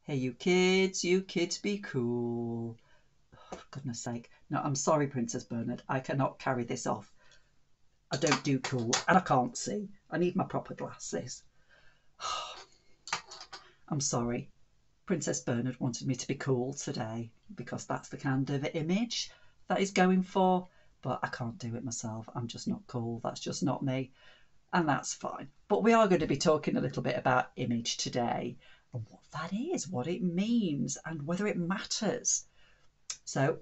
Hey, you kids be cool. Oh, for goodness sake. No, I'm sorry, Princess Bernard. I cannot carry this off. I don't do cool and I can't see. I need my proper glasses. I'm sorry. Princess Bernard wanted me to be cool today because that's the kind of image that he's going for. But I can't do it myself. I'm just not cool. That's just not me. And that's fine. But we are going to be talking a little bit about image today and what that is, what it means, and whether it matters. So,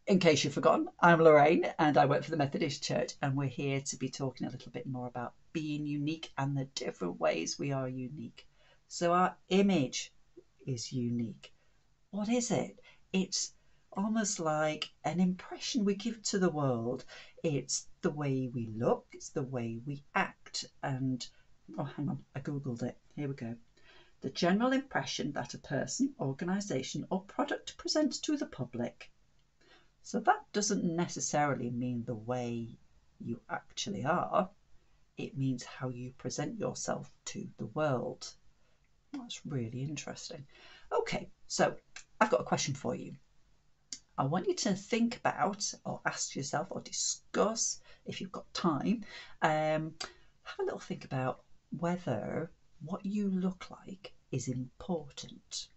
in case you've forgotten, I'm Lorraine and I work for the Methodist Church, and we're here to be talking a little bit more about being unique and the different ways we are unique. So, our image is unique. What is it? It's almost like an impression we give to the world. It's the way we look, it's the way we act. And, oh, hang on, I Googled it. Here we go. The general impression that a person, organisation, or product presents to the public. So that doesn't necessarily mean the way you actually are. It means how you present yourself to the world. That's really interesting. Okay, so I've got a question for you. I want you to think about, or ask yourself, or discuss, if you've got time, have a little think about whether what you look like is important.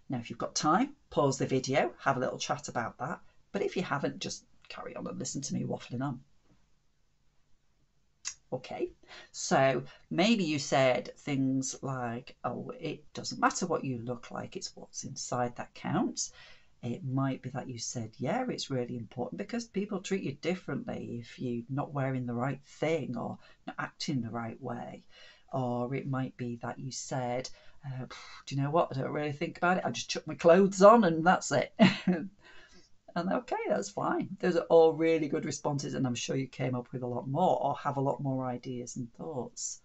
Now, if you've got time, pause the video, have a little chat about that. But if you haven't, just carry on and listen to me waffling on. Okay, so maybe you said things like, oh, it doesn't matter what you look like, it's what's inside that counts. It might be that you said, yeah, it's really important because people treat you differently if you're not wearing the right thing or not acting the right way. Or it might be that you said, do you know what, I don't really think about it, I just chuck my clothes on and that's it. And okay, that's fine. Those are all really good responses, and I'm sure you came up with a lot more or have a lot more ideas and thoughts.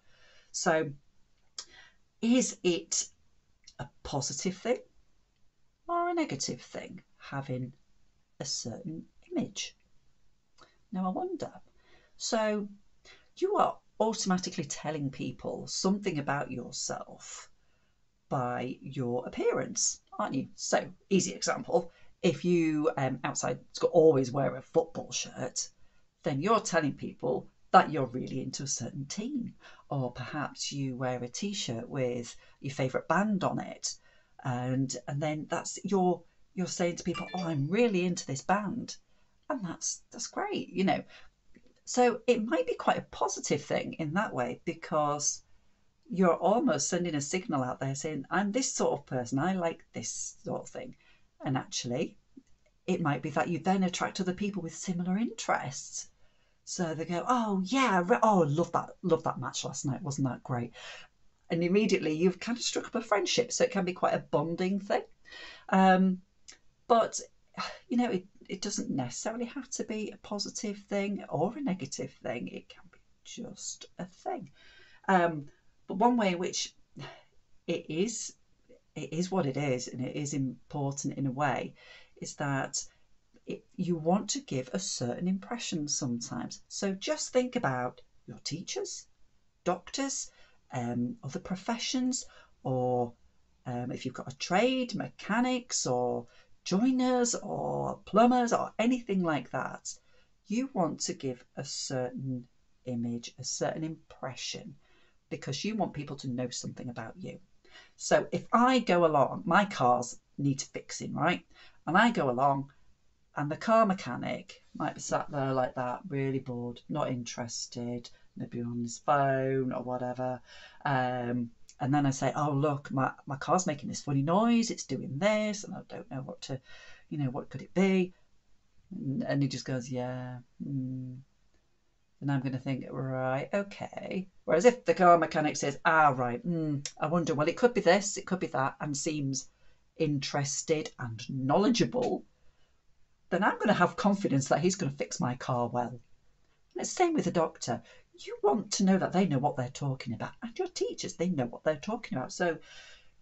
So, is it a positive thing or a negative thing having a certain image? Now, I wonder. So, you are automatically telling people something about yourself by your appearance, aren't you? So, easy example. If you outside always wear a football shirt, then you're telling people that you're really into a certain team. Or perhaps you wear a t-shirt with your favourite band on it. And then that's you're saying to people, oh, I'm really into this band. And that's great, you know. So it might be quite a positive thing in that way because you're almost sending a signal out there saying, I'm this sort of person, I like this sort of thing. And actually, it might be that you then attract other people with similar interests. So they go, oh yeah, oh, love that match last night, wasn't that great? And immediately you've kind of struck up a friendship. So it can be quite a bonding thing. But you know, it doesn't necessarily have to be a positive thing or a negative thing. It can be just a thing. But one way in which it is what it is, and it is important in a way, is that you want to give a certain impression sometimes. So just think about your teachers, doctors, other professions, or if you've got a trade, mechanics or joiners or plumbers or anything like that, you want to give a certain image, a certain impression, because you want people to know something about you. So if I go along, my cars need fixing, right? And I go along and the car mechanic might be sat there like that, really bored, not interested, maybe on his phone or whatever. And then I say, oh, look, my car's making this funny noise, it's doing this, and I don't know what to, what could it be? And he just goes, yeah. And I'm going to think, right, okay. Whereas if the car mechanic says, right, I wonder, well, it could be this, it could be that, and seems interested and knowledgeable, then I'm going to have confidence that he's going to fix my car well. And it's the same with the doctor. You want to know that they know what they're talking about. And your teachers, they know what they're talking about. So,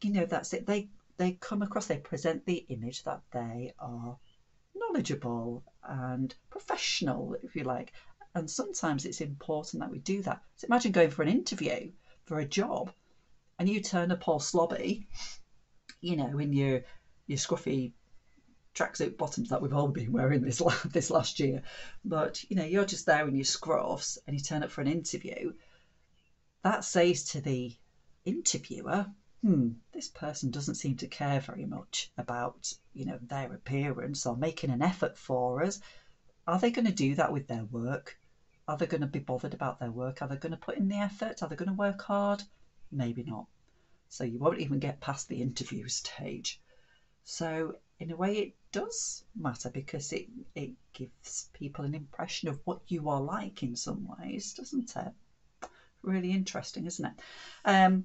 that's it. They come across, they present the image that they are knowledgeable and professional, if you like. And sometimes it's important that we do that. So imagine going for an interview for a job and you turn up all slobby. you know, in your scruffy tracksuit bottoms that we've all been wearing this last year. But, you know, you're just there in your scruffs and you turn up for an interview. That says to the interviewer, this person doesn't seem to care very much about, you know, their appearance or making an effort for us. Are they going to do that with their work? Are they going to be bothered about their work? Are they going to put in the effort? Are they going to work hard? Maybe not. So you won't even get past the interview stage. So in a way it does matter, because it gives people an impression of what you are like in some ways, doesn't it? Really interesting, isn't it?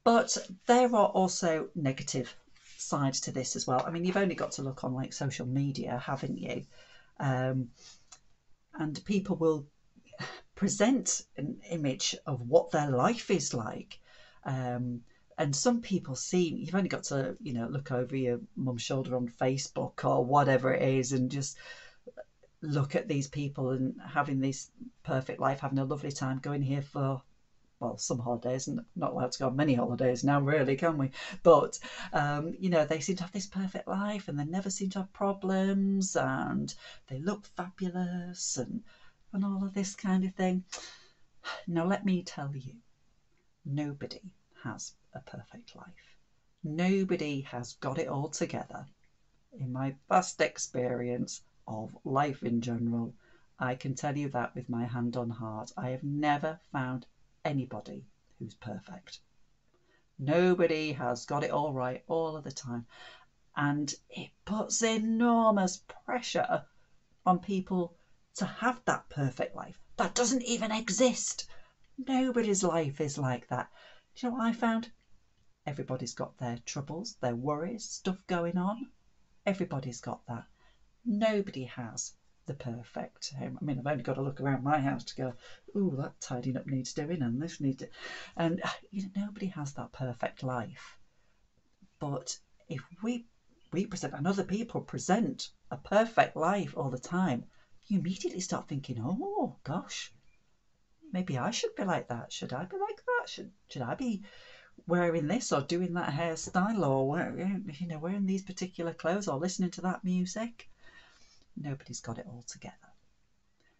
But there are also negative sides to this as well. I mean, you've only got to look on like social media, haven't you? And people will present an image of what their life is like. And some people seem, you've only got to, you know, look over your mum's shoulder on Facebook or whatever it is and just look at these people and having this perfect life, having a lovely time, going here for, well, some holidays, and not allowed to go on many holidays now, really, can we? But, you know, they seem to have this perfect life and they never seem to have problems and they look fabulous and all of this kind of thing. Now, let me tell you, nobody has a perfect life. Nobody has got it all together. In my vast experience of life in general, I can tell you that with my hand on heart. I have never found anybody who's perfect. Nobody has got it all right all of the time. And it puts enormous pressure on people to have that perfect life. That doesn't even exist. Nobody's life is like that. Do you know what I found? Everybody's got their troubles, their worries, stuff going on. Everybody's got that. Nobody has the perfect home. I mean, I've only got to look around my house to go, ooh, that tidying up needs doing and this needs to... And, you know, nobody has that perfect life. But if we present, and other people present a perfect life all the time, you immediately start thinking, oh, gosh, maybe I should be like that. Should I be like that? Should I be wearing this or doing that hairstyle or wearing these particular clothes or listening to that music? Nobody's got it all together.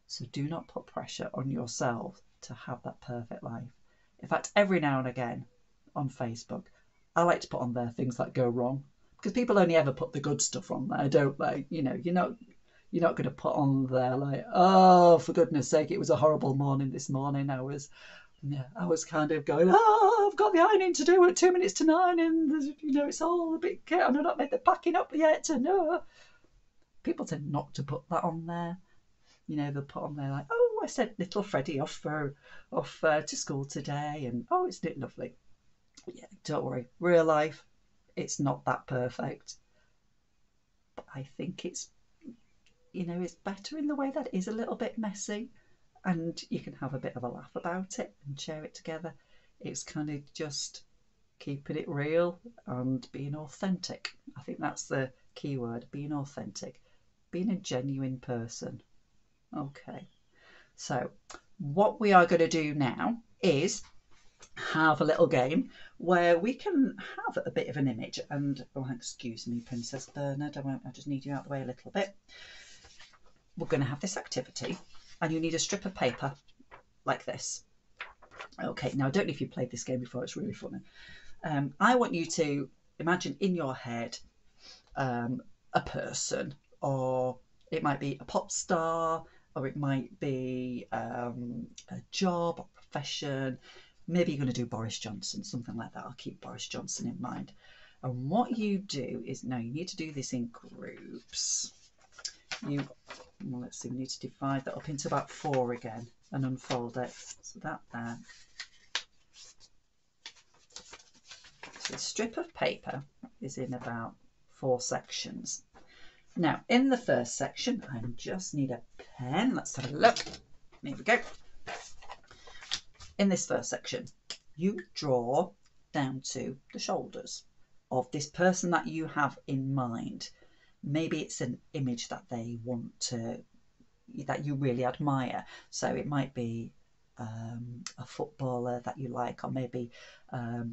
So do not put pressure on yourself to have that perfect life. In fact, every now and again on Facebook, I like to put on there things that go wrong, because people only ever put the good stuff on there, don't they? You know, you're not going to put on there like, oh, for goodness sake, it was a horrible morning this morning. I was kind of going, I've got the ironing to do at 9:02, and you know, it's all a bit, and I've not made the packing up yet. No, people tend not to put that on there. You know, they'll put on there like, oh, I sent little Freddie off to school today, and oh, isn't it lovely? Yeah, don't worry, real life, it's not that perfect. But I think it's, you know, it's better in the way that it is a little bit messy, and you can have a bit of a laugh about it and share it together. It's kind of just keeping it real and being authentic. I think that's the key word, being authentic, being a genuine person. Okay, so what we are going to do now is have a little game where we can have a bit of an image. And, oh, excuse me, Princess Bernard, I just need you out of the way a little bit. We're going to have this activity, and you need a strip of paper like this. Okay, now I don't know if you've played this game before, it's really funny. I want you to imagine in your head a person, or it might be a pop star, or it might be a job or profession. Maybe you're going to do Boris Johnson, something like that. I'll keep Boris Johnson in mind. And what you do is, now you need to do this in groups. Let's see, we need to divide that up into about 4 again and unfold it. So that there. So the strip of paper is in about 4 sections. Now, in the first section, I just need a pen. Let's have a look. Here we go. In this first section, you draw down to the shoulders of this person that you have in mind. Maybe it's an image that they want to, that you really admire. So it might be a footballer that you like, or maybe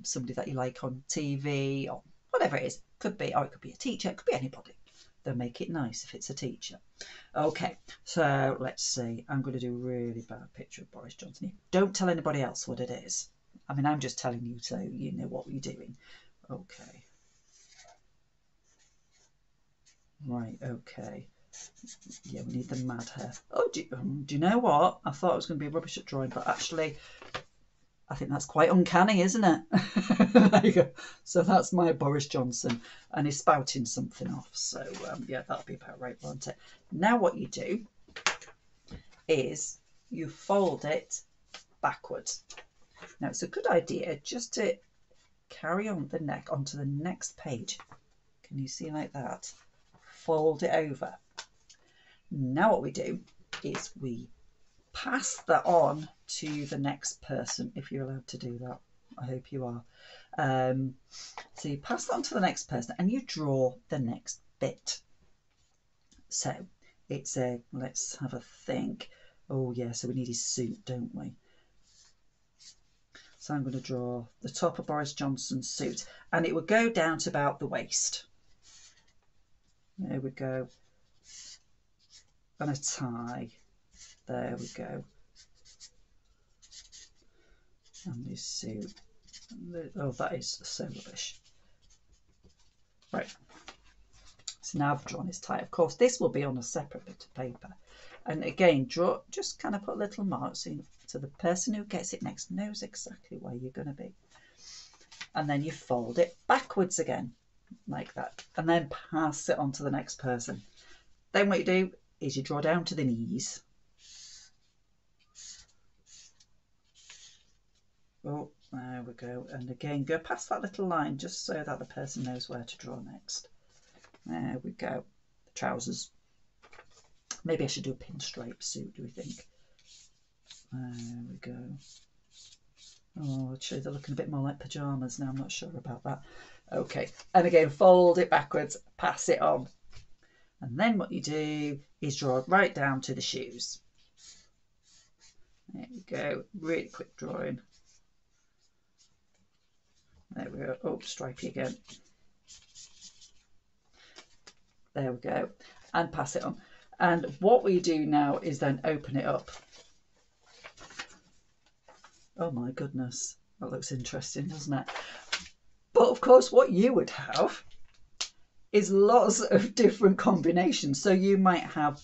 somebody that you like on TV, or whatever it is. Could be, or it could be a teacher, it could be anybody. They'll make it nice if it's a teacher. Okay, so let's see. I'm going to do a really bad picture of Boris Johnson. Don't tell anybody else what it is. I mean, I'm just telling you so you know what you're doing. Okay. Right, okay. Yeah, we need the mad hair. Oh, do you know what? I thought I was going to be rubbish at drawing, but actually, I think that's quite uncanny, isn't it? There you go. So that's my Boris Johnson, and he's spouting something off. So, yeah, that'll be about right, won't it? Now what you do is you fold it backwards. Now, it's a good idea just to carry on the neck onto the next page. Can you see like that? Fold it over. Now what we do is we pass that on to the next person, if you're allowed to do that. I hope you are. So you pass that on to the next person and you draw the next bit. So it's a, let's have a think. Oh yeah, so we need his suit, don't we? So I'm going to draw the top of Boris Johnson's suit, and it would go down to about the waist. There we go. And a tie. There we go. And this suit. Oh, that is so rubbish. Right. So now I've drawn his tie. Of course, this will be on a separate bit of paper. And again, draw, just kind of put little marks in, so the person who gets it next knows exactly where you're going to be. And then you fold it backwards again, like that. And then pass it on to the next person. Then what you do is you draw down to the knees. Oh, there we go. And again, go past that little line just so that the person knows where to draw next. There we go. The trousers. Maybe I should do a pinstripe suit, do we think? There we go. Oh, actually, they're looking a bit more like pyjamas now. I'm not sure about that. Okay. And again, fold it backwards, pass it on. And then what you do is draw it right down to the shoes. There we go. Really quick drawing. There we go. Oh, stripey again. There we go. And pass it on. And what we do now is then open it up. Oh my goodness. That looks interesting, doesn't it? But of course, what you would have is lots of different combinations. So you might have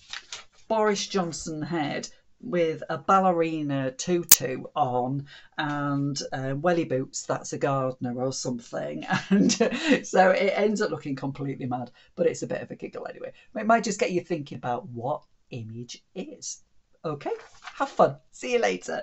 Boris Johnson head with a ballerina tutu on and welly boots, that's a gardener or something. And so it ends up looking completely mad, but it's a bit of a giggle anyway. It might just get you thinking about what image is. Okay, have fun. See you later.